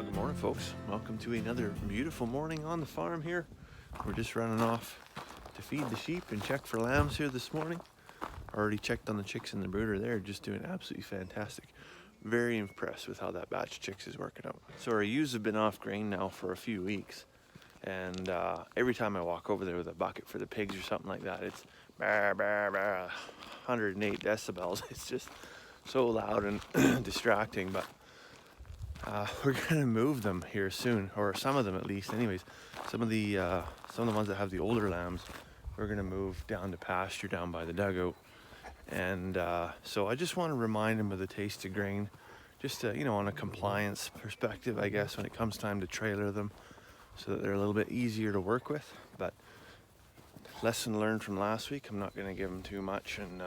Good morning, folks. Welcome to another beautiful morning on the farm here. We're just running off to feed the sheep and check for lambs here this morning. Already checked on the chicks in the brooder. They're just doing absolutely fantastic. Very impressed with how that batch of chicks is working out. So our ewes have been off grain now for a few weeks. And every time I walk over there with a bucket for the pigs or something like that, it's bah, bah, bah, 108 decibels. It's just so loud and distracting, but we're gonna move them here soon, or some of them at least. Anyways, some of the ones that have the older lambs, we're gonna move down to pasture down by the dugout. And so I just want to remind them of the taste of grain, just to, on a compliance perspective, I guess, when it comes time to trailer them, so that they're a little bit easier to work with. But lesson learned from last week, I'm not gonna give them too much and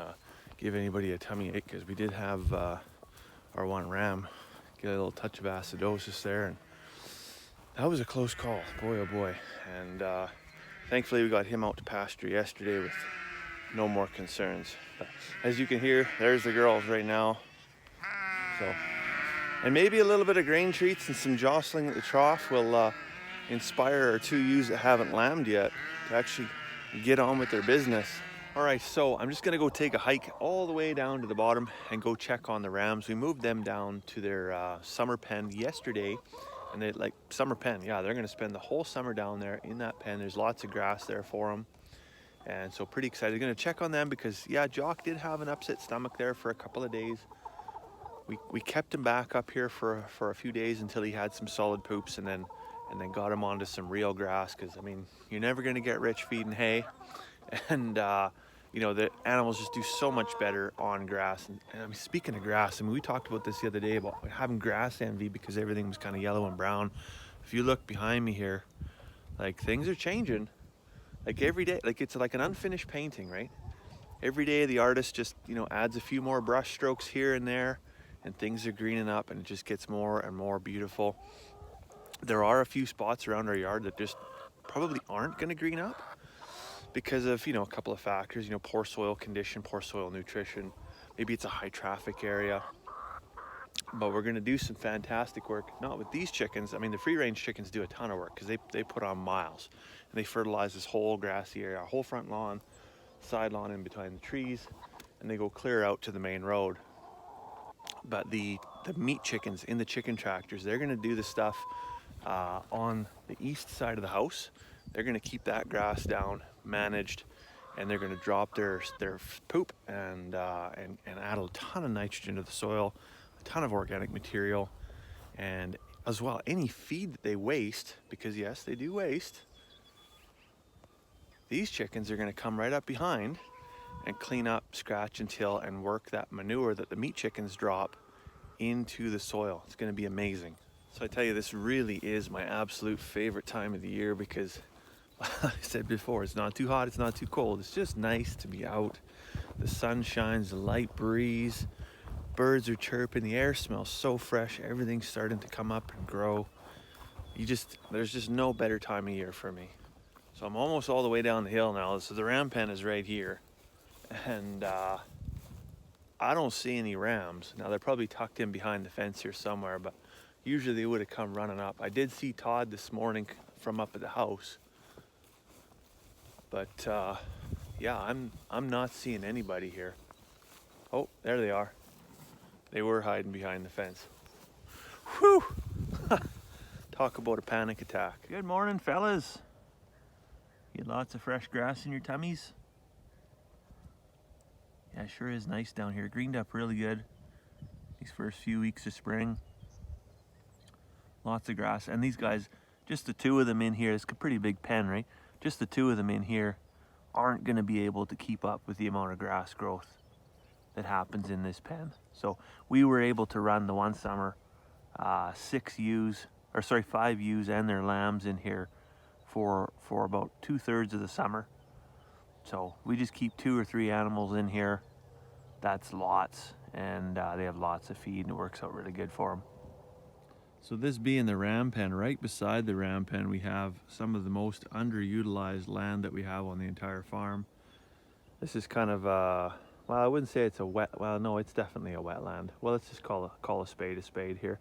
give anybody a tummy ache, because we did have our one ram get a little touch of acidosis there, and that was a close call, boy oh boy. And thankfully we got him out to pasture yesterday with no more concerns. But as you can hear, there's the girls right now. So, and maybe a little bit of grain treats and some jostling at the trough will inspire our two ewes that haven't lambed yet to actually get on with their business. All right, so I'm just gonna go take a hike all the way down to the bottom and go check on the rams. We moved them down to their summer pen yesterday, and they summer pen. Yeah, they're gonna spend the whole summer down there in that pen. There's lots of grass there for them, and so pretty excited. Gonna check on them because yeah, Jock did have an upset stomach there for a couple of days. We kept him back up here for a few days until he had some solid poops, and then got him onto some real grass, because I mean, you're never gonna get rich feeding hay. And the animals just do so much better on grass. And I mean, speaking of grass, I mean, we talked about this the other day about having grass envy because everything was kind of yellow and brown. If you look behind me here, things are changing. Every day, it's like an unfinished painting, right? Every day the artist just adds a few more brush strokes here and there, and things are greening up, and it just gets more and more beautiful. There are a few spots around our yard that just probably aren't going to green up because of a couple of factors, poor soil condition, poor soil nutrition. Maybe it's a high traffic area. But we're going to do some fantastic work, not with these chickens. I mean, the free range chickens do a ton of work because they put on miles, and they fertilize this whole grassy area, our whole front lawn, side lawn in between the trees, and they go clear out to the main road. But the meat chickens in the chicken tractors, they're going to do the stuff on the east side of the house. They're going to keep that grass down, managed, and they're going to drop their poop and add a ton of nitrogen to the soil, a ton of organic material, and as well any feed that they waste, because yes, they do waste. These chickens are going to come right up behind and clean up, scratch and till, and work that manure that the meat chickens drop into the soil. It's going to be amazing. So I tell you, this really is my absolute favorite time of the year because, like I said before, it's not too hot, it's not too cold. It's just nice to be out. The sun shines, the light breeze, birds are chirping, the air smells so fresh, everything's starting to come up and grow. There's just no better time of year for me. So I'm almost all the way down the hill now. So the ram pen is right here. And I don't see any rams. Now they're probably tucked in behind the fence here somewhere, but usually they would have come running up. I did see Todd this morning from up at the house. But yeah, I'm not seeing anybody here. Oh, there they are. They were hiding behind the fence. Whew! Talk about a panic attack. Good morning, fellas. You got lots of fresh grass in your tummies? Yeah, it sure is nice down here. Greened up really good these first few weeks of spring. Lots of grass. And these guys, just the two of them in here, it's a pretty big pen, right? Just the two of them in here aren't going to be able to keep up with the amount of grass growth that happens in this pen. So we were able to run the one summer 5 ewes and their lambs in here for about 2/3 of the summer. So we just keep 2 or 3 animals in here. That's lots, and they have lots of feed, and it works out really good for them. So this being the ram pen, right beside the ram pen, we have some of the most underutilized land that we have on the entire farm. This is kind of well, I wouldn't say it's a wet, well, no, it's definitely a wetland. Well, let's just call a spade here.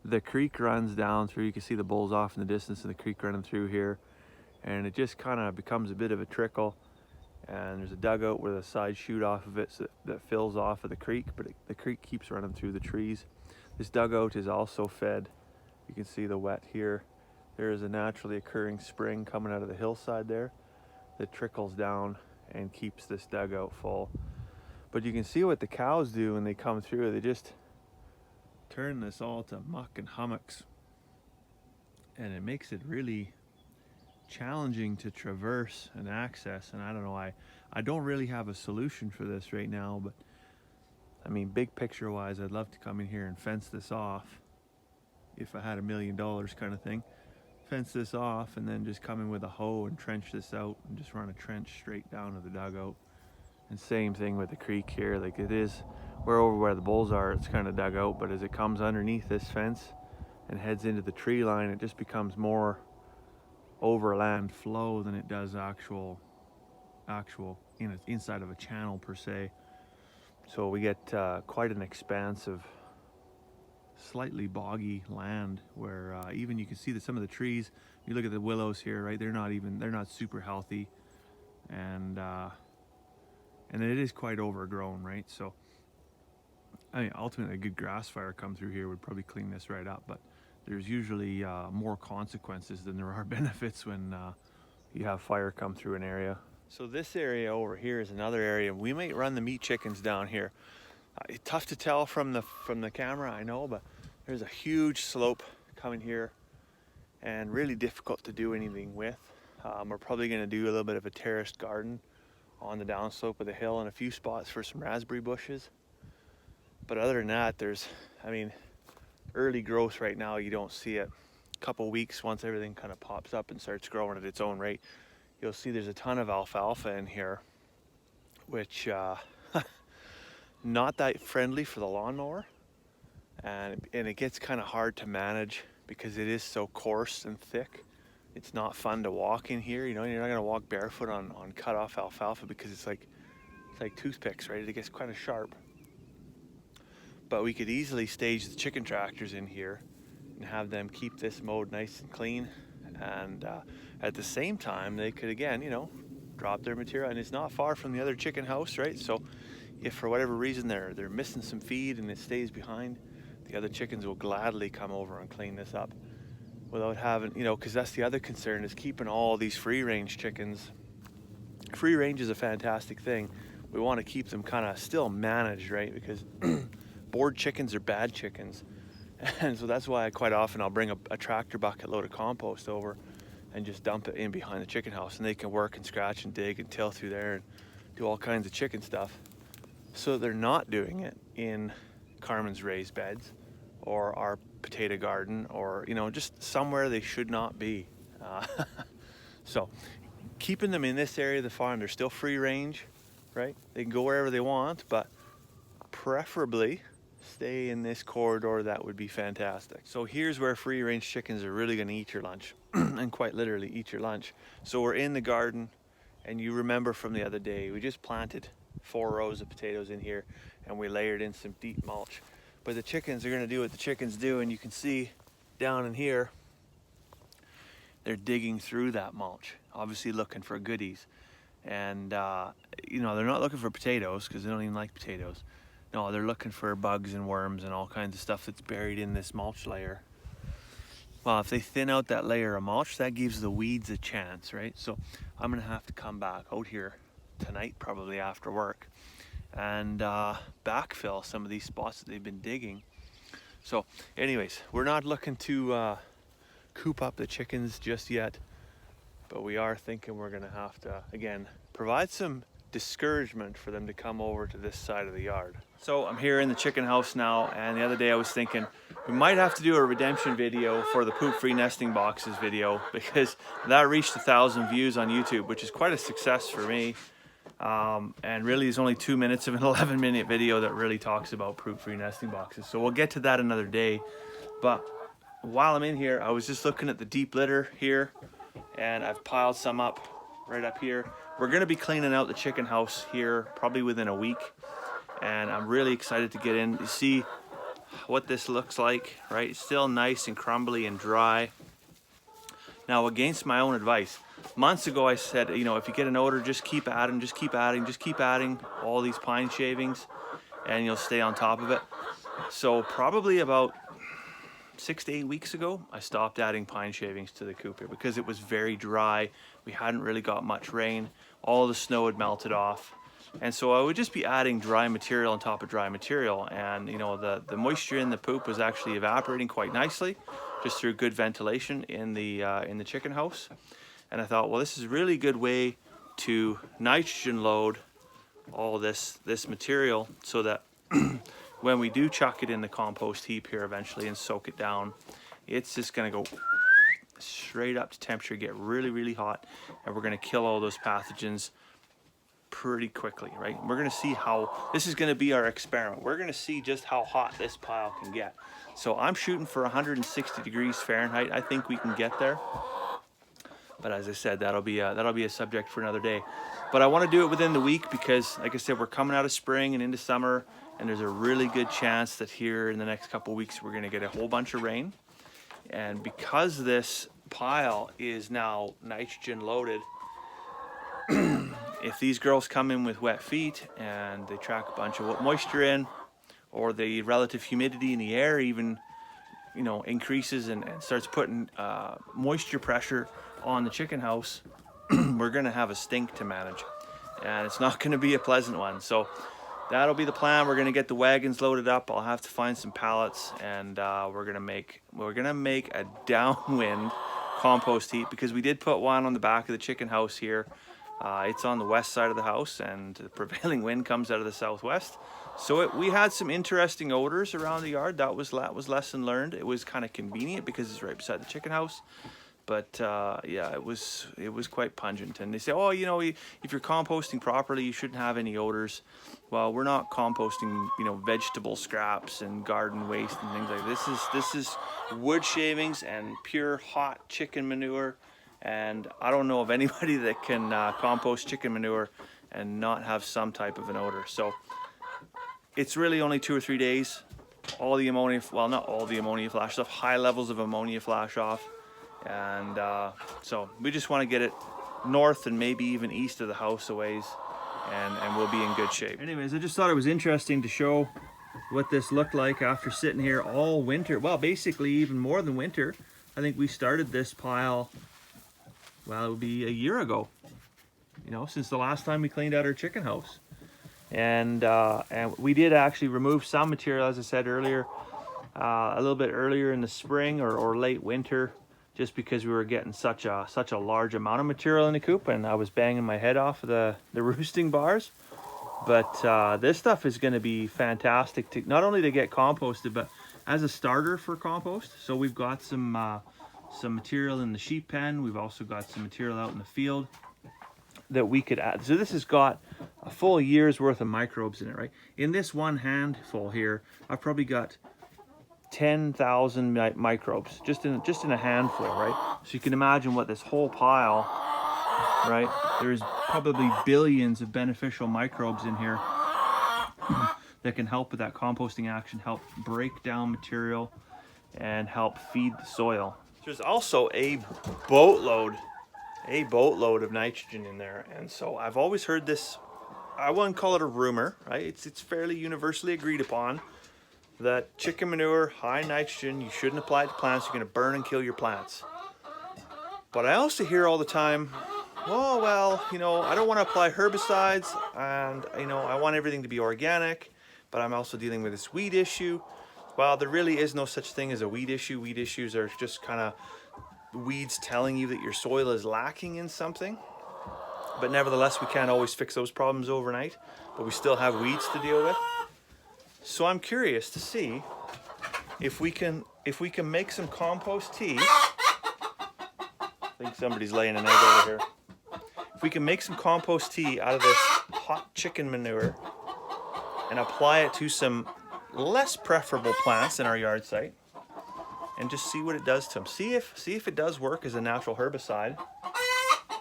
the creek runs down through. You can see the bulls off in the distance and the creek running through here, and it just kind of becomes a bit of a trickle. And there's a dugout with a side chute off of it that fills off of the creek, but the creek keeps running through the trees. This dugout is also fed. You can see the wet here. There is a naturally occurring spring coming out of the hillside there that trickles down and keeps this dugout full. But you can see what the cows do when they come through. They just turn this all to muck and hummocks, and it makes it really challenging to traverse and access. And I don't know, I don't really have a solution for this right now, but I mean, big picture wise, I'd love to come in here and fence this off if I had $1 million kind of thing. Fence this off and then just come in with a hoe and trench this out and just run a trench straight down to the dugout. And same thing with the creek here. Like, it is, we're over where the bulls are, it's kind of dug out, but as it comes underneath this fence and heads into the tree line, it just becomes more overland flow than it does actual inside of a channel per se. So we get quite an expanse of slightly boggy land where even you can see that some of the trees, you look at the willows here, right, they're not super healthy, and it is quite overgrown, right? So I mean, ultimately a good grass fire come through here would probably clean this right up, but there's usually more consequences than there are benefits when you have fire come through an area. So this area over here is another area. We might run the meat chickens down here. Tough to tell from the camera, I know, but there's a huge slope coming here and really difficult to do anything with. We're probably going to do a little bit of a terraced garden on the downslope of the hill and a few spots for some raspberry bushes. But other than that, I mean, early growth right now, you don't see it. A couple weeks, once everything kind of pops up and starts growing at its own rate, you'll see there's a ton of alfalfa in here, which not that friendly for the lawnmower, and it gets kind of hard to manage because it is so coarse and thick. It's not fun to walk in here. You know, you're not going to walk barefoot on cut off alfalfa because it's like toothpicks, right? It gets kind of sharp. But we could easily stage the chicken tractors in here and have them keep this mowed nice and clean, and at the same time they could, again, you know, drop their material. And it's not far from the other chicken house, right? So if for whatever reason they're missing some feed and it stays behind, the other chickens will gladly come over and clean this up without having, you know, because that's the other concern, is keeping all these free range chickens. Free range is a fantastic thing. We want to keep them kind of still managed, right? Because board chickens are bad chickens. And so that's why quite often I'll bring a tractor bucket load of compost over and just dump it in behind the chicken house, and they can work and scratch and dig and till through there and do all kinds of chicken stuff. So they're not doing it in Carmen's raised beds or our potato garden, or, you know, just somewhere they should not be. So keeping them in this area of the farm, they're still free range, right? They can go wherever they want, but preferably stay in this corridor. That would be fantastic. So here's where free range chickens are really going to eat your lunch and quite literally eat your lunch. So we're in the garden, and you remember from the other day, we just planted 4 rows of potatoes in here and we layered in some deep mulch. But the chickens are going to do what the chickens do, and you can see down in here they're digging through that mulch, obviously looking for goodies. And you know, they're not looking for potatoes because they don't even like potatoes. No, they're looking for bugs and worms and all kinds of stuff that's buried in this mulch layer. Well, if they thin out that layer of mulch, that gives the weeds a chance, right? So I'm gonna have to come back out here tonight, probably after work, and backfill some of these spots that they've been digging. So anyways, we're not looking to coop up the chickens just yet, but we are thinking we're gonna have to, again, provide some discouragement for them to come over to this side of the yard. So I'm here in the chicken house now, and the other day I was thinking we might have to do a redemption video for the poop-free nesting boxes video, because that reached 1,000 views on YouTube, which is quite a success for me. And really is only 2 minutes of an 11-minute video that really talks about poop-free nesting boxes. So we'll get to that another day. But while I'm in here, I was just looking at the deep litter here, and I've piled some up right up here. We're going to be cleaning out the chicken house here probably within a week, and I'm really excited to get in. You see, what this looks like, right? It's still nice and crumbly and dry. Now, against my own advice, months ago I said, you know, if you get an odor, just keep adding, just keep adding, just keep adding all these pine shavings, and you'll stay on top of it. So probably about 6 to 8 weeks ago, I stopped adding pine shavings to the coop here because it was very dry. We hadn't really got much rain. All the snow had melted off. And so I would just be adding dry material on top of dry material. And you know, the moisture in the poop was actually evaporating quite nicely just through good ventilation in the chicken house. And I thought, well, this is a really good way to nitrogen load all this material so that when we do chuck it in the compost heap here eventually and soak it down, it's just gonna go straight up to temperature, get really, really hot, and we're gonna kill all those pathogens pretty quickly, right? We're gonna see how, this is gonna be our experiment. We're gonna see just how hot this pile can get. So I'm shooting for 160 degrees Fahrenheit. I think we can get there. But as I said, that'll be a subject for another day. But I want to do it within the week because, like I said, we're coming out of spring and into summer, and there's a really good chance that here in the next couple of weeks we're going to get a whole bunch of rain. And because this pile is now nitrogen loaded, if these girls come in with wet feet and they track a bunch of moisture in, or the relative humidity in the air even, you know, increases and starts putting moisture pressure on the chicken house, we're gonna have a stink to manage, and it's not gonna be a pleasant one. So that'll be the plan. We're gonna get the wagons loaded up. I'll have to find some pallets, and we're gonna make a downwind compost heap, because we did put one on the back of the chicken house here. It's on the west side of the house, and the prevailing wind comes out of the southwest. So we had some interesting odors around the yard. That was lesson learned. It was kind of convenient because it's right beside the chicken house. But yeah, it was quite pungent. And they say, oh, you know, if you're composting properly, you shouldn't have any odors. Well, we're not composting, you know, vegetable scraps and garden waste and things like this. This is wood shavings and pure hot chicken manure. And I don't know of anybody that can compost chicken manure and not have some type of an odor. So it's really only 2 or 3 days. All the ammonia, well, not all the ammonia flashes off, high levels of ammonia flash off. And so we just want to get it north and maybe even east of the house a ways, and we'll be in good shape. Anyways, I just thought it was interesting to show what this looked like after sitting here all winter. Well, basically even more than winter. I think we started this pile, well, it would be a year ago, you know, since the last time we cleaned out our chicken house. And we did actually remove some material, as I said earlier, a little bit earlier in the spring or late winter, just because we were getting such a large amount of material in the coop, and I was banging my head off of the roosting bars. But this stuff is going to be fantastic to not only to get composted, but as a starter for compost. So we've got some material in the sheep pen. We've also got some material out in the field that we could add. So this has got a full year's worth of microbes in it, right? In this one handful here, I've probably got 10,000 microbes just in a handful, right? So you can imagine what this whole pile, right? There's probably billions of beneficial microbes in here that can help with that composting action, help break down material, and help feed the soil. There's also a boatload of nitrogen in there, and so I've always heard this. I wouldn't call it a rumor, right? It's fairly universally agreed upon that chicken manure, high nitrogen, you shouldn't apply it to plants. You're going to burn and kill your plants. But I also hear all the time, oh, well, you know, I don't want to apply herbicides, and, you know, I want everything to be organic, but I'm also dealing with this weed issue. Well, there really is no such thing as a weed issue. Weed issues are just kind of weeds telling you that your soil is lacking in something. But nevertheless, we can't always fix those problems overnight, but we still have weeds to deal with. So I'm curious to see if we can make some compost tea. I think somebody's laying an egg over here. If we can make some compost tea out of this hot chicken manure and apply it to some less preferable plants in our yard site, and just see what it does to them. See if it does work as a natural herbicide.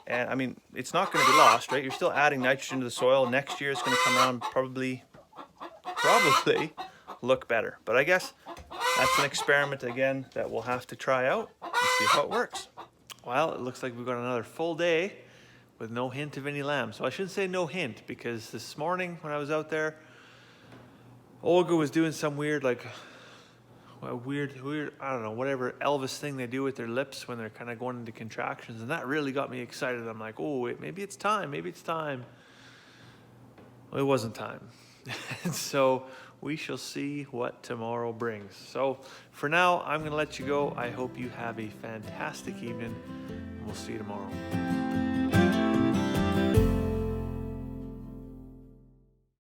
And I mean, it's not going to be lost, right? You're still adding nitrogen to the soil. Next year it's going to come around probably look better. But I guess that's an experiment again that we'll have to try out and see how it works. Well, it looks like we've got another full day with no hint of any lamb. So I shouldn't say no hint, because this morning when I was out there, Olga was doing some weird, like, weird, I don't know, whatever Elvis thing they do with their lips when they're kind of going into contractions. And that really got me excited. I'm like, oh, wait, maybe it's time. Maybe it's time. Well, it wasn't time. And so we shall see what tomorrow brings. So for now, I'm going to let you go. I hope you have a fantastic evening. We'll see you tomorrow.